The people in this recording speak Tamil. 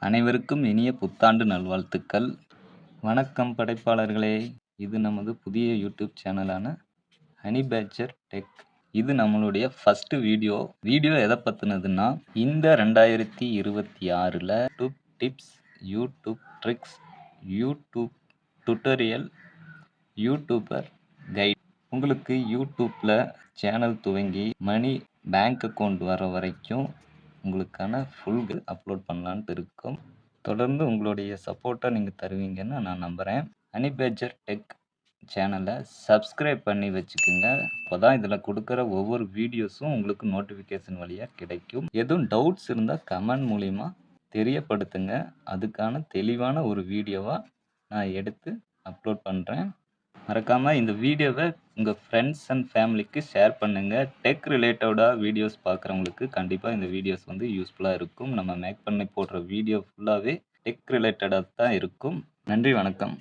அனைவருக்கும் இனிய புத்தாண்டு நல்வாழ்த்துக்கள். வணக்கம் படைப்பாளர்களே! இது நமது புதிய யூடியூப் சேனலான ஹனி பேட்ஜர் டெக். இது நம்மளுடைய ஃபர்ஸ்ட் வீடியோ. வீடியோ எத பத்தினதுன்னா, இந்த 2026ல YouTube tips, YouTube tricks, YouTube tutorial, YouTuber guide. உங்களுக்கு யூடியூப்ல சேனல் துவங்கி மணி பேங்க் அக்கவுண்ட் வர வரைக்கும் உங்களுக்கான ஃபுல் அப்லோட் பண்ணலான்ட்டு இருக்கோம். தொடர்ந்து உங்களுடைய சப்போர்ட்டை நீங்கள் தருவீங்கன்னு நான் நம்புகிறேன். ஹனி பேட்ஜர் டெக் சேனலை சப்ஸ்கிரைப் பண்ணி வச்சுக்கோங்க. அப்போ தான் இதில் கொடுக்குற ஒவ்வொரு வீடியோஸும் உங்களுக்கு நோட்டிஃபிகேஷன் வழியாக கிடைக்கும். எதுவும் டவுட்ஸ் இருந்தால் கமெண்ட் மூலிமா தெரியப்படுத்துங்க. அதுக்கான தெளிவான ஒரு வீடியோவாக நான் எடுத்து அப்லோட் பண்ணுறேன். மறக்காமல் இந்த வீடியோவை உங்கள் ஃப்ரெண்ட்ஸ் அண்ட் ஃபேமிலிக்கு ஷேர் பண்ணுங்கள். டெக் ரிலேட்டடாக வீடியோஸ் பார்க்குறவங்களுக்கு கண்டிப்பாக இந்த வீடியோஸ் வந்து யூஸ்ஃபுல்லாக இருக்கும். நம்ம மேக் பண்ணி போடுற வீடியோ ஃபுல்லாகவே டெக் ரிலேட்டடாக தான் இருக்கும். நன்றி, வணக்கம்.